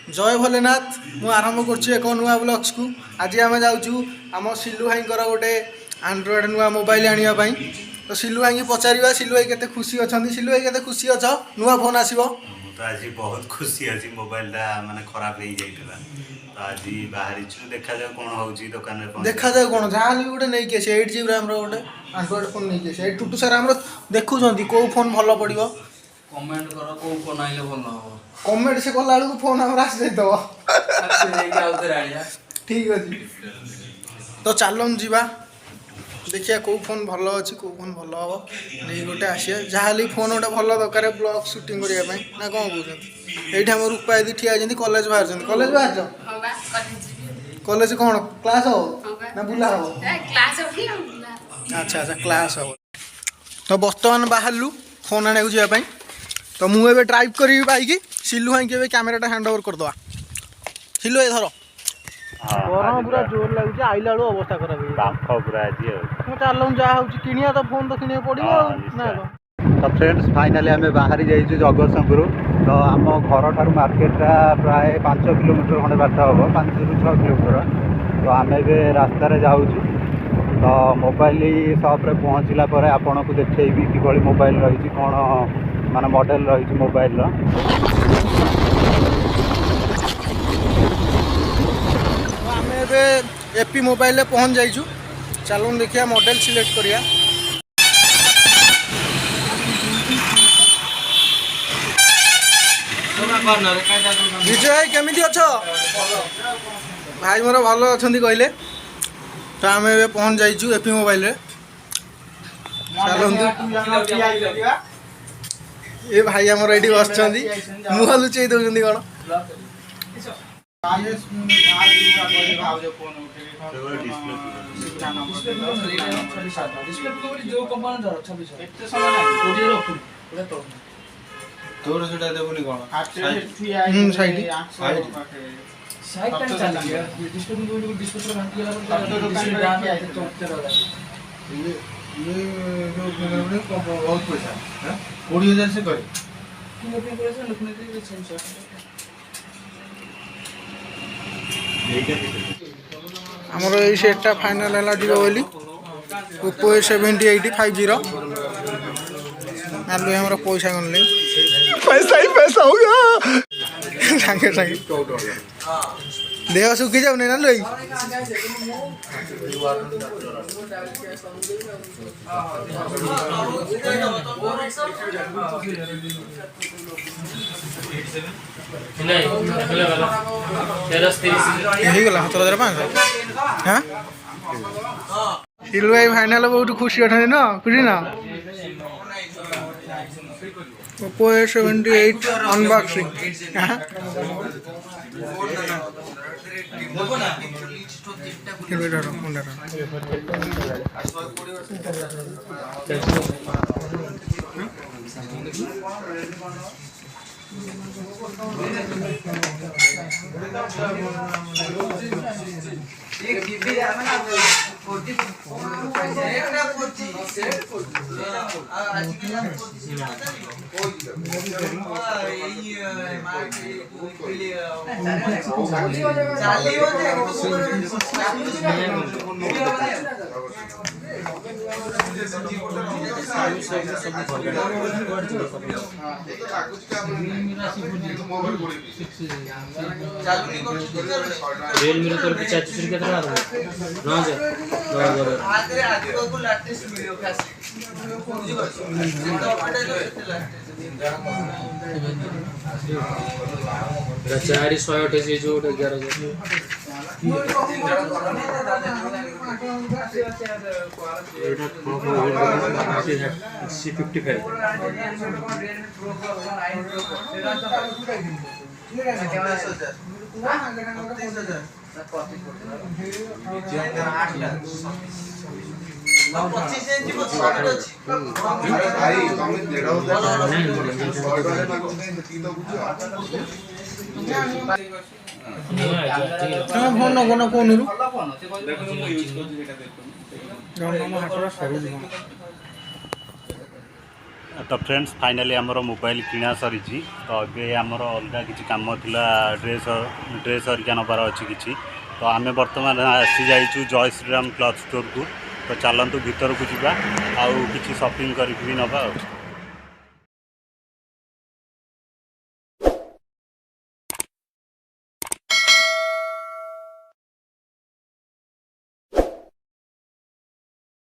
जय भोलेनाथ मु आरंभ कर एक नुआ ब्लग्स को आज आम जाऊँ आम सिलु भाई गोटे आंड्रॉइड नुआ मोबाइल आने तो सिलु भाई पचार सिलु भाई केते खुशी अच्छा सिलु भाई केते खुशी अच्छा नुआ फोन आसो तो आज बहुत खुशी अच्छी मोबाइल माने खराब हो जाइला तो आज बाहरी देखा जाओ कौन होची दुकान में देखा जाओ कौन जहाँ भी गोटे नहीं किए 8 GB रैम गोटे आंड्रॉइड फोन नहीं किए टुटू सार आम देखुं कौ फोन भल पड़ो कमेंट करो को फोन आइले भल हो कमेंट से कला बेलू फोन आम आस ठीक अच्छे तो चलन जीवा देखिए कौ फोन भल अच्छी कौ फोन भल हम नहीं गोटे आसिया जहाँ फोन गोटे भल दरकार ब्लॉग शूटिंग करने ना कौन कहते ये आम रूपा यदि ठिया कॉलेज बाहर कॉलेज बाहर कॉलेज कौन क्लास हो ना बुला हो अच्छा अच्छा क्लास हो तो बर्तमान बाहरलु फोन आने को जावाई तो मुझे ड्राइव करी बाइक सिलु भाई के कैमेराटा हैंड ओवर करदे सिलु ए धर गरम पूरा जोर लगुच आइला बेलू अवस्था खराब चल जहाँ हो किनिया तो फोन तो किनिया पड़ो ना तो फ्रेंड्स फाइनाली आम बाहरी जाइए जगतसिंहपुर तो आम घर ठार मार्केटा प्राय 5 किलोमीटर खंडे बार्ता हम 5 ରୁ 6 किलोमीटर तो आम ए रास्तार जाऊँ तो मोबाइल सप्रे पहुँचला आपन को देखी कि मोबाइल रही कौन मान मॉडल रही मोबाइल आम एपी मोबाइल पहुँच जाइए चलो देखिए मॉडल सिलेक्ट करिया विजय भाई केमी अच्छ भाई मोर भल अच्छा कहले तो आम ए पहुँच जाइए एपी मोबाइल चलते ये भाई आमर ये बस मुह लुचे दौरान कौन तोर से देबुनी कौन साइड बहुत पैसा 20,000 से करे आमर ये सेटा फाइनल है जीव बोली ओप्पो A70 5G आलू हमारा पैसा गणले पैसा ही पैसा होगा सांगे सांगे देह सुखी जाऊनी ना लई गला 17,500 हाँ सिलु भाई फाइनल बहुत खुशी अच्छा ना खुशी ना ओप्पो A78 अनबॉक्सिंग रियलमी तो 45 के तरह 428 जो 11,000 C55 फोन नगन कौन तो फ्रेंड्स फाइनाली आमर मोबाइल किणा सरी तो ये आमर अलग किसी कम थिला ड्रेस हरिका नबार अच्छी किसी तो आम बर्तमान आसी जाइचु जय श्रीराम क्लथ स्टोर को तो चलतु भीतर को जावा आउ किसी शॉपिंग करके भी नवा।